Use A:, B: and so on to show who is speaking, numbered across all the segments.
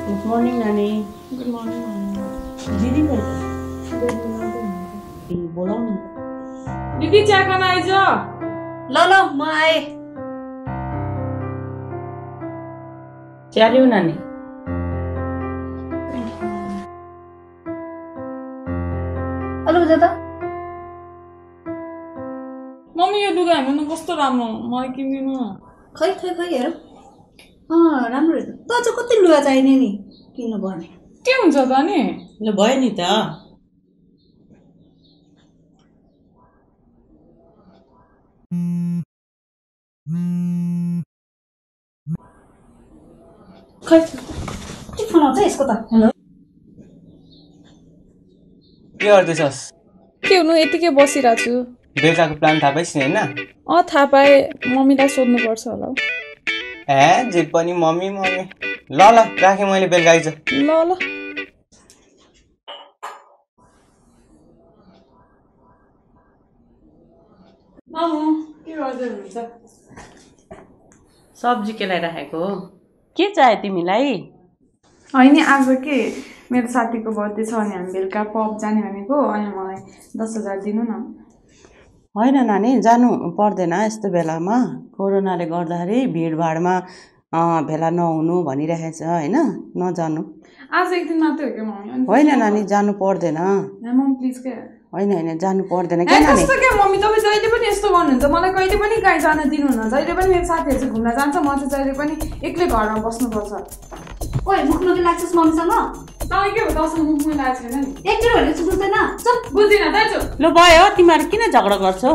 A: Good morning, Nani.
B: Good morning, Mama.
A: Didi kaya? Bolau ni.
B: Didi चिया खान आइज?
C: ल म आए।
A: चिया ल्याऊ नानी।
C: अलु बुझ्दा
B: मम्मी यो लुगा हेर्नु न कस्तो राम्रो मलाई किन्दिनु
C: खै हेरौँ। राम्रो रहेछ। त चाहिँ कति लुगा चाहिने नि किन्नु पर्ने?
B: के हुन्छ त नि?
A: ल भयो नि त।
C: खै के फोन आउँछ यसको त? हेलो
D: के गर्दैछस्?
B: के हुनु यतिकै बसिरहेको छु।
D: बेलुकाको प्लान थाहा पाइस् नि हैन?
B: थाहा पाएँ मम्मीलाई सोध्नु पर्छ होला।
D: जे पनि मम्मी ल राखेँ मैले बेलुका आइज।
B: ल मामु के गर्दै हुनुहुन्छ?
A: सब्जी केलाइराखेको हो। के चाहियो तिमीलाई?
B: होइन आज के मेरो साथीको बर्थडे छ अनि हामी बेलुका पब जाने भनेको अनि मलाई 10,000 दिनु न।
A: होइन नानी जानु पर्दैन यस्तो बेलामा कोरोनाले गर्दाखेरि भिडभाडमा भेला नहुनु भनिरहेछ हैन नजानु।
B: आज एक दिन मात्रै हो के मम्मी?
A: होइन नानी जानु पर्दैन।
B: मम्मी प्लिज के
A: होइन जानु पर्दैन के नानी?
B: कस्तो के मम्मी तपाईँ जहिले पनि यस्तो गर्नुहुन्छ मलाई कहिले पनि कहीँ जान दिनुहुन्न। जहिले पनि मेरो साथीहरू चाहिँ घुम्न जान्छ म चाहिँ जहिले पनि एक्लै घरमा बस्नुपर्छ।
C: ओइ मुखमा के लाग्छस् मम्मीसँग?
B: तपाईँ के हो दसैँ मुखमा लागेको छैन नि?
C: एकचोटि भनेको बुझ्दैन? चुप
B: बुझ्दिनँ दाजु।
A: ल भयो तिमीहरू किन झगडा गर्छौ?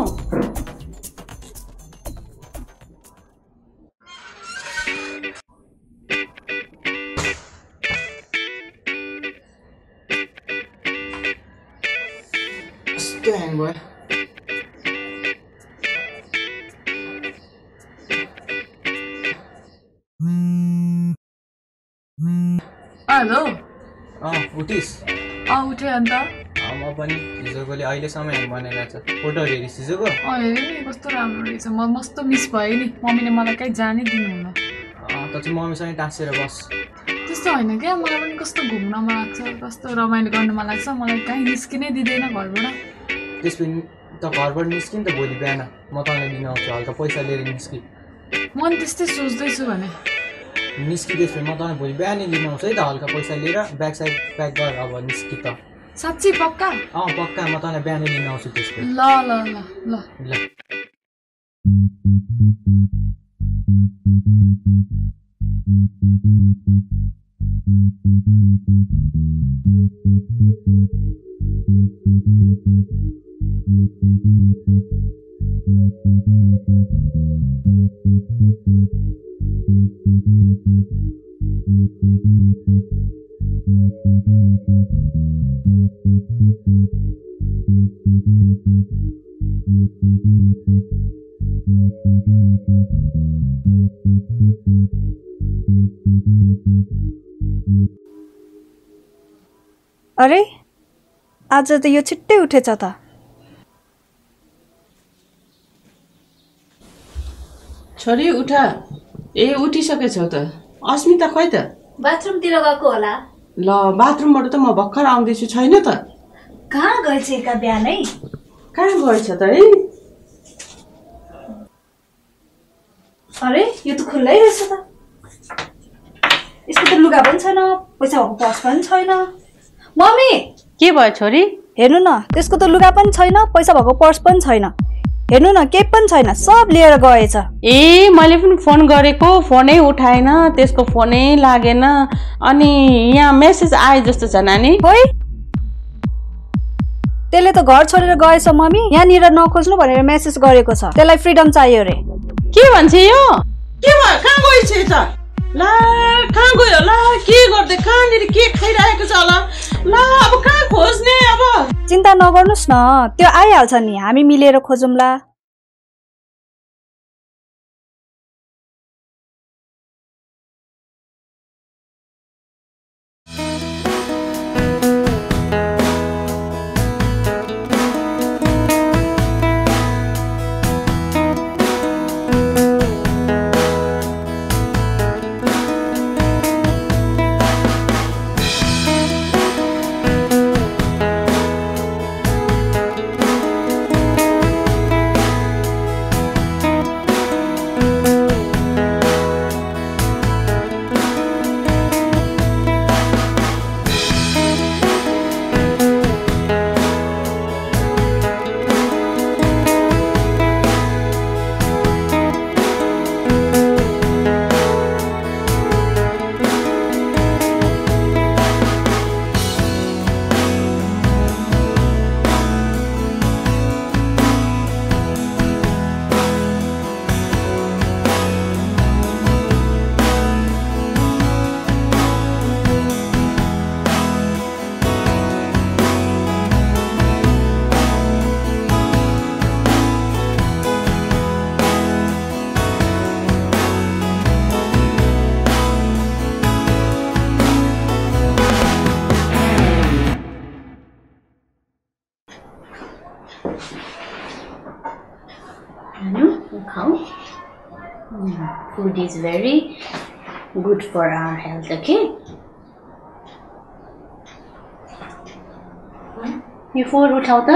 D: कस्तो ह्याङ भयो।
B: हेलो
D: उठिस्?
B: उठेँ अन्त
D: म पनि हिजोकोले अहिलेसम्म ह्याङ बनाइरहेको छ। फोटो हेरिस् हिजोको?
B: हेरेँ नि कस्तो राम्रो रहेछ। म मस्तो मिस भएँ नि। मम्मीले मलाई कहीँ जानै दिनुहुन्न।
D: त चाहिँ मम्मीसँगै टाँसेर बस।
B: त्यस्तो होइन क्या मलाई पनि कस्तो घुम्न मन लाग्छ कस्तो रमाइलो गर्नु मन लाग्छ। मलाई कहीँ निस्किनै दिँदैन घरबाट।
D: त्यसपछि त घरबाट निस्किन् त भोलि बिहान म तँलाई लिन आउँछु। हल्का पैसा लिएर निस्कि।
B: म नि त्यस्तै सोच्दैछु भने
D: निस्कि। त्यसपछि म तँलाई भोलि बिहानै लिन आउँछु है त। हल्का पैसा लिएर ब्याग साइड प्याक गर अब निस्कि त।
B: साँच्ची पक्का?
D: पक्का म तँलाई बिहानै लिन आउँछु त्यसपछि।
B: ल ल ल ल
D: ल
C: अरे आज त यो छिट्टै उठेछ त।
A: छोरी उठ। उठिसकेछौ त? अस्मिता खै त?
C: बाथरुमतिर गएको होला।
A: ल बाथरुमबाट त म भर्खर आउँदैछु। छैन त?
C: कहाँ गएछ एका बिहानै?
A: कहाँ गएछ त है?
C: अरे यो त खुल्लै रहेछ त। यसको त लुगा पनि छैन पैसा भएको पर्स पनि छैन। मम्मी
A: के भयो छोरी?
C: हेर्नु न त्यसको त लुगा पनि छैन पैसा भएको पर्स पनि छैन। हेर्नु न केही पनि छैन सब लिएर गएछ।
A: मैले पनि फोन गरेको फोनै उठाएन त्यसको फोनै लागेन। अनि यहाँ मेसेज आए जस्तो छ नानी।
C: खोइ त्यसले त घर छोडेर गएछ मम्मी, यहाँनिर नखोज्नु भनेर मेसेज गरेको छ। त्यसलाई फ्रिडम चाहियो रे।
A: के भन्छ यो? के भयो? कहाँ गइछ त? ला कहाँ गयो? ला के गर्दै? कहाँनिर के खाइरहेको छ होला? ला अब कहाँ खोज्ने अब?
C: चिन्ता नगर्नुस् न, त्यो आइहाल्छ नि, हामी मिलेर खोजौँला।
E: Food is very good for our health, okay? You food उठाओ त।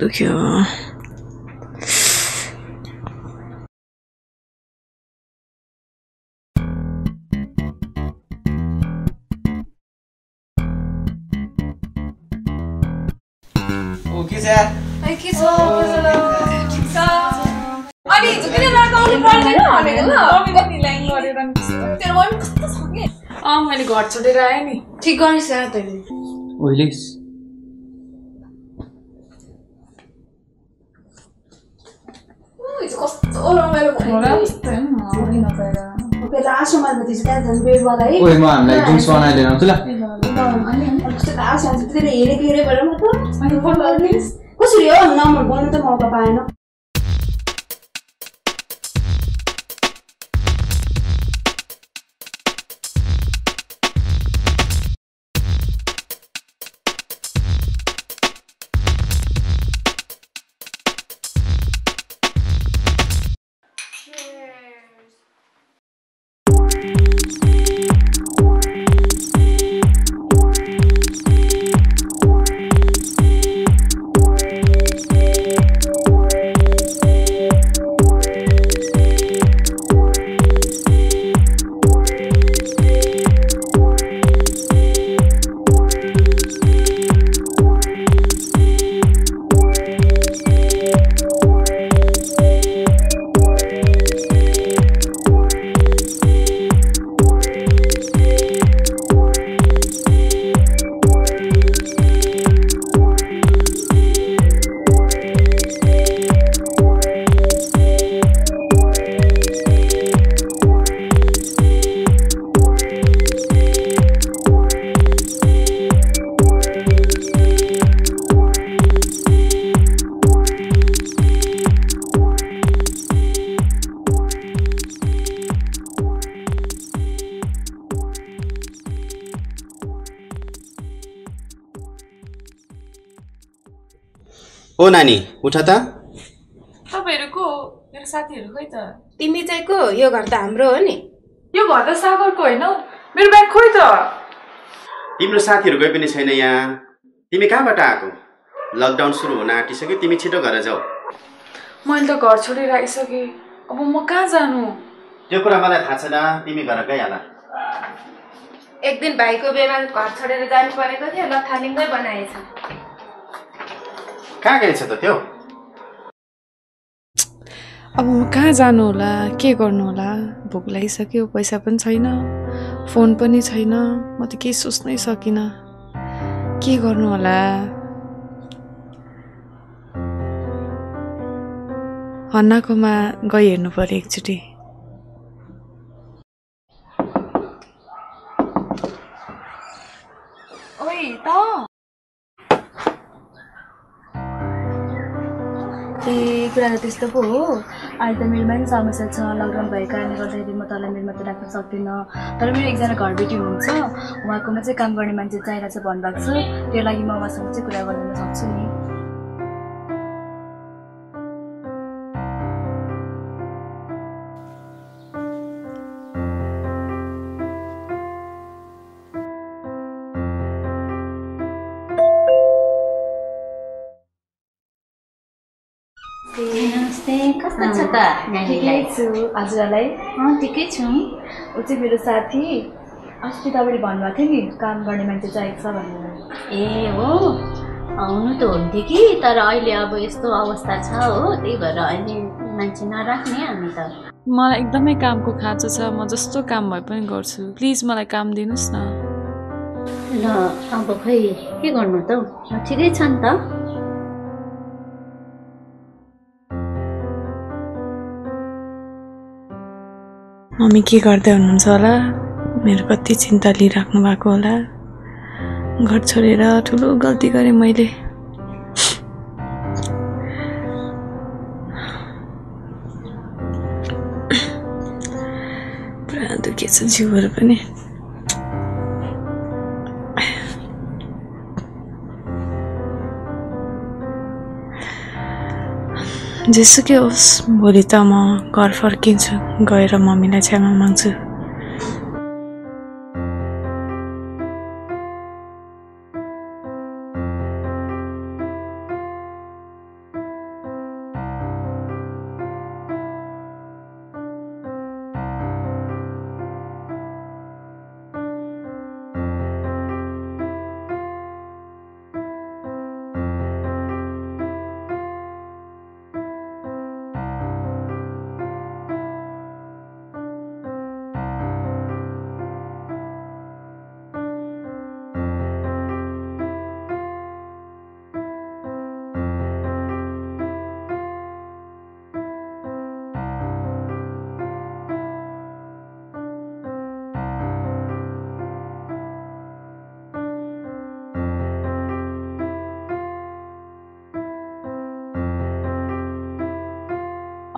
A: दुख्यो।
D: के छ यार?
B: के छ? अनि हिजो किन नआउनु पर्दैन भनेको ल? मम्मी कति लाइन गरेर नि तेरो मम्मी कस्तो छ के? मैले घर छोडेर आएँ नि। ठिक गरिस् यार तैँले।
D: ओइलिस
E: हिजो कस्तो रमाइलो भयो। आसमानमा त्यसो क्या झन् बेडवाला है।
D: ओइ म हामीलाई ड्रिङ्क्स बनाएर लिएर आउँछु ल।
E: कस्तो आशा त्यसले हेरेको हेरेबाट म त अनि फोन गर्दिस् कसरी हो नम्बर बोल्नु त मौका पाएन।
F: ओ नानी उठ त।
B: तपाईहरुको मेरो साथीहरु खोइ त?
E: तिमी चाहिँ को? यो घर त हाम्रो हो नि।
B: यो घर त सागरको होइन हौ। मेरो ब्याग खोइ त?
F: तिम्रो साथीहरु गए पनि छैन यहाँ। तिमी कहाँबाट आएको? लकडाउन सुरु हुन आँटिसक्यो, तिमी छिटो घर जाऊ।
B: मैले त घर छोडेर आइसके, अब म कहाँ जानु?
F: त्यो कुरा मलाई थाहा छैन, तिमी घर गइहाल।
E: एक दिन भाइको बेमा घर छोडेर जानु परेको थियो, लथालिङ्गै बनाएछ।
F: कहाँ गएछ त त्यो?
B: अब म कहाँ जानु होला, के गर्नु होला? भोक लागिसक्यो, पैसा पनि छैन, फोन पनि छैन, म त केही सोच्नै सकिनँ। के गर्नु होला? हन्नाकोमा गई हेर्नु पर्यो एकचोटि। ओइ त
C: कुरा त त्यस्तो पो हो। अहिले त मेरोमा पनि समस्या छ, लकडाउन भएको कारणले गर्दाखेरि म तँलाई मेरोमा त राख्न सक्दिनँ। तर मेरो एकजना घरबेटी हुनुहुन्छ, उहाँकोमा चाहिँ काम गर्ने मान्छे चाहिरहेको छ भन्नुभएको छ। त्यो लागि म उहाँसँग चाहिँ कुरा गर्न सक्छु नि।
E: नमस्ते, कस्तो छ त
C: ठिकै छु। हजुरलाई?
E: ठिकै छु।
C: ऊ चाहिँ मेरो साथी, अस्ति तपाईँले भन्नुभएको थियो नि काम गर्ने मान्छे चाहिएको छ भनेर।
E: ए हो, आउनु त हुन्थ्यो कि, तर अहिले अब यस्तो अवस्था छ हो, त्यही भएर अहिले मान्छे नराख्ने हामी त।
B: मलाई एकदमै कामको खाँचो छ, म जस्तो काम भए पनि गर्छु। प्लिज मलाई काम दिनुहोस् न।
E: ल अब खै के गर्नु त? ठिकै छ नि त।
B: मम्मी के गर्दै हुनुहुन्छ होला? मेरो कति चिन्ता लिइराख्नु भएको होला। घर छोडेर ठुलो गल्ती गरेँ मैले। पुरा दुखेछ जिउहरू पनि। जेसुकै होस्, भोलि त म घर फर्किन्छु, गएर मम्मीलाई क्षमा माग्छु।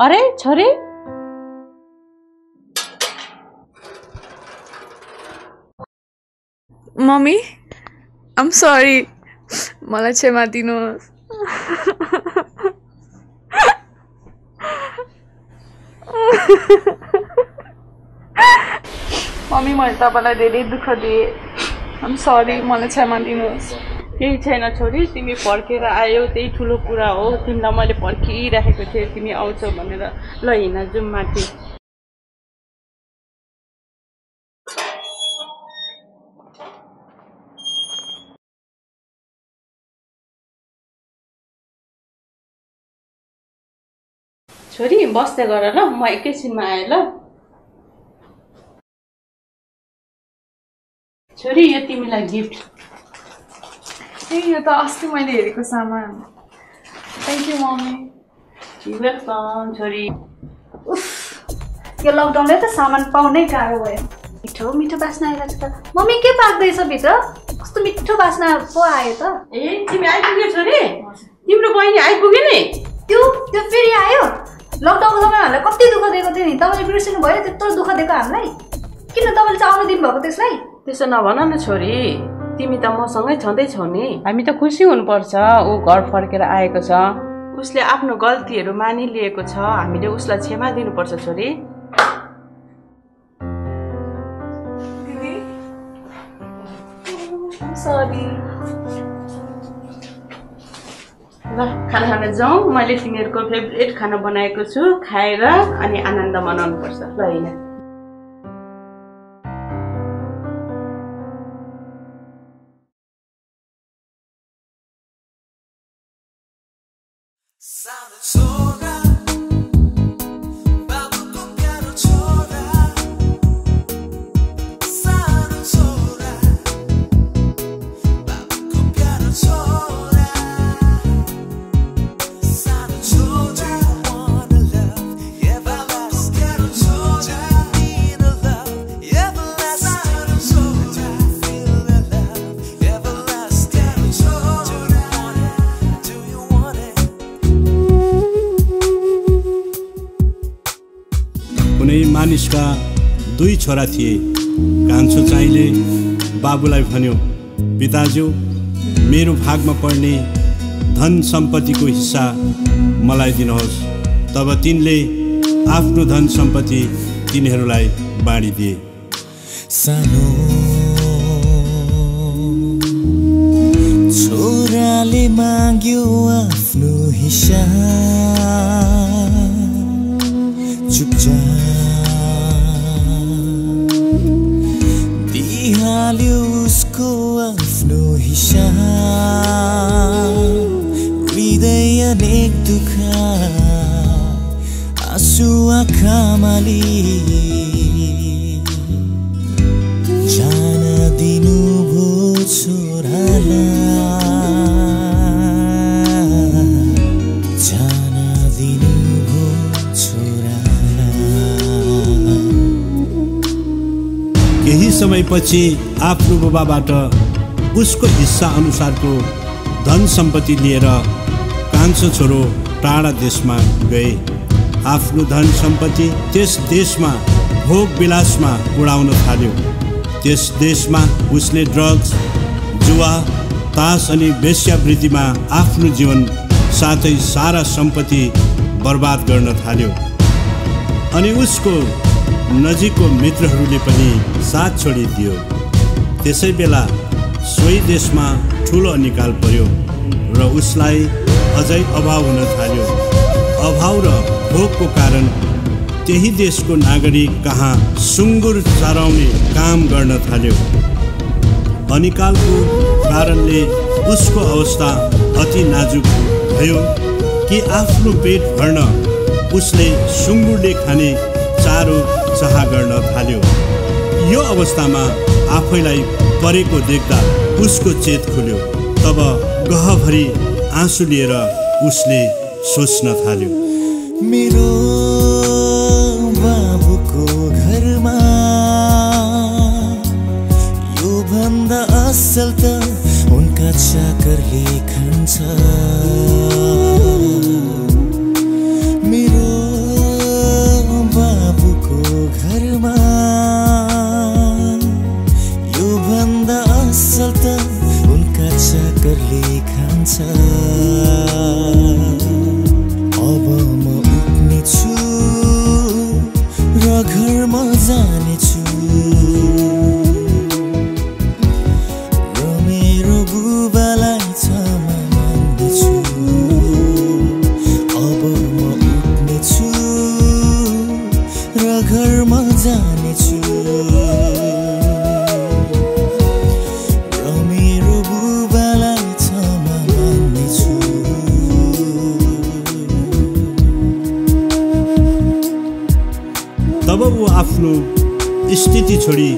A: अरे छोरी,
B: मम्मी आम सरी, मलाई क्षमा दिनुहोस्। मम्मी मैले तपाईँलाई धेरै दुःख दिएँ, आम सरी, मलाई क्षमा दिनुहोस्।
A: केही छैन छोरी, तिमी फर्केर आयो त्यही ठुलो कुरा हो। तिमीलाई मैले पर्खिराखेको थिएँ तिमी आउँछौ भनेर। ल हिँड जाउँ माथि। छोरी बस्दै गर ल, म एकैछिनमा आएँ ल। छोरी यो तिमीलाई गिफ्ट।
B: ए यो त अस्ति मैले हेरेको सामान। Thank you mummy.
A: वेलकम छोरी।
C: उफ, यो लकडाउनले त सामान पाउनै गाह्रो भयो। मिठो मिठो बास्ना आइरहेको छ त। मम्मी के पाक्दैछ भित्र? कस्तो मिठो बास्ना पो आयो त।
A: ए तिमी आइपुग्यो छोरी? तिम्रो बहिनी आइपुग्यो नि?
C: त्यो फेरि आयो? लकडाउनको समय हामीलाई कति दुःख दिएको थियो नि, तपाईँले बिर्सिनु भयो? त्यत्रो दुःख दिएको हामीलाई, किन तपाईँले चाहिँ आउनु दिनुभएको त्यसलाई?
A: त्यसो नभन न छोरी, तिमी त मसँगै छँदैछौ नि। हामी त खुसी हुनुपर्छ ऊ घर फर्केर आएको छ। उसले आफ्नो गल्तीहरू मानिलिएको छ, हामीले उसलाई क्षमा दिनुपर्छ छोरी।
C: सरी।
A: ल खाना खान जाउँ, मैले तिमीहरूको फेभरेट खाना बनाएको छु, खाएर अनि आनन्द मनाउनु पर्छ। ल होइन
G: मानिसका 2 छोरा थिए। कान्छो चाहिँले बाबुलाई भन्यो, पिताज्यू मेरो भागमा पर्ने धन सम्पत्तिको हिस्सा मलाई दिनुहोस्। तब तिनले आफ्नो धन सम्पत्ति तिनीहरूलाई बाँडिदिए।
H: सानो छोराले माग्यो आफ्नो हिस्सा, चुपचाप दिइहाल्यो उसको आफ्नो हिस्सा। हृदय अनेक दुःख आँसु आँखामा जान दिनु भो छोरालाई, जान दिनु भो छोरालाई।
G: केही समयपछि आफ्नो बुबाबाट उसको हिस्सा अनुसारको धन सम्पत्ति लिएर कान्छो छोरो टाढा देशमा गए। आफ्नो धन सम्पत्ति त्यस देशमा भोग विलासमा उडाउन थाल्यो। त्यस देशमा उसले ड्रग्स, जुवा, तास अनि वेश्यावृत्तिमा आफ्नो जीवन साथै सारा सम्पत्ति बर्बाद गर्न थाल्यो। अनि उसको नजिकको मित्रहरूले पनि साथ छोडिदियो। त्यसै बेला सोही देशमा ठुलो अनिकाल पर्यो र उसलाई अझै अभाव हुन थाल्यो। अभाव र भोगको कारण त्यही देशको नागरिक कहाँ सुँगुर चराउने काम गर्न थाल्यो। अनिकालको कारणले उसको अवस्था अति नाजुक भयो कि आफ्नो पेट भर्न उसले सुँगुरले खाने चारो चाह गर्न थाल्यो। यो अवस्थामा आफैलाई परेको देख्दा उसको चेत खुल्यो। तब गहभरि आँसु लिएर उसले सोच्न थाल्यो,
H: मेरो बाबुको घरमा यो भन्दा असल त उनका चाकरले खान्छ। मेरो बाबुको घरमा यो भन्दा असल त उनका चाकरले खान्छ। अब म उठ्नेछु र घरमा जानेछु र मेरो बुबालाई क्षमा माग्नेछु। अब म उठ्नेछु र घरमा जानेछु र मेरो बुबालाई क्षमा माग्नेछु।
G: तब ऊ आफ्नो स्थिति छोडी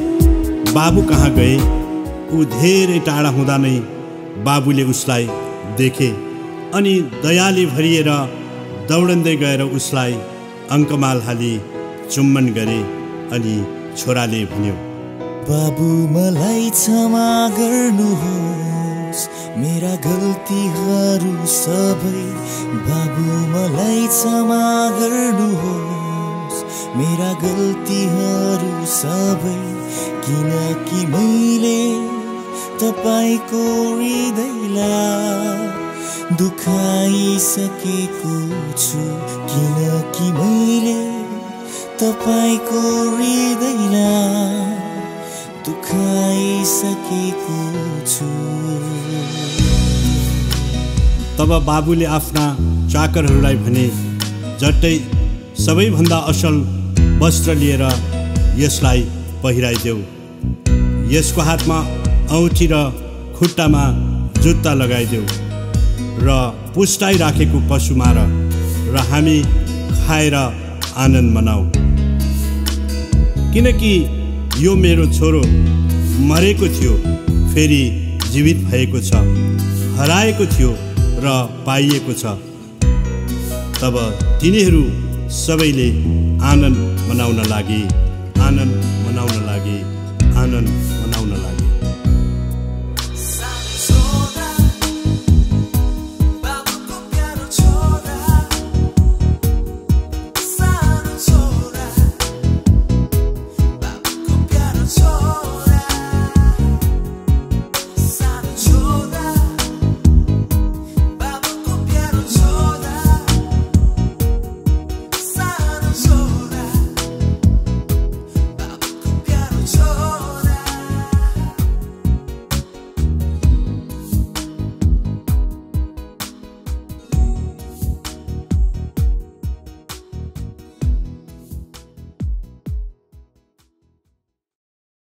G: बाबु कहाँ गए। ऊ धेरै टाढा हुँदा नै बाबुले उसलाई देखे अनि दयाले भरिएर दौडन्दै गएर उसलाई अङ्कमाल हाली चुम्बन गरे। अनि छोराले भन्यो,
H: बाबु मलाई क्षमा गर्नुहोस् मेरा गल्तीहरू सबै। बाबु मलाई क्षमा गर्नुहोस् मेरा गल्तीहरू सबै। किनकि मैले तपाईको हृदयलाई दुखाइसकेको छु किनकि मैले तपाईको हृदयलाई दुखाइसकेको छु।
G: तब बाबुले आफ्ना चाकरहरूलाई भने, झट्टै सबैभन्दा असल वस्त्र लिएर यसलाई पहिराइदेऊ। यसको हातमा औँठी र खुट्टामा जुत्ता लगाइदेऊ र पुस्टाइ राखेको पशु मार र हामी खाएर आनन्द मनाऊ। किनकि यो मेरो छोरो मरेको थियो, फेरि जीवित भएको छ, हराएको थियो र पाइएको छ। तब तिनीहरू सबैले आनन्द मनाउन लागे, आनन्द मनाउन लागे, आनन्द मनाउन लागे।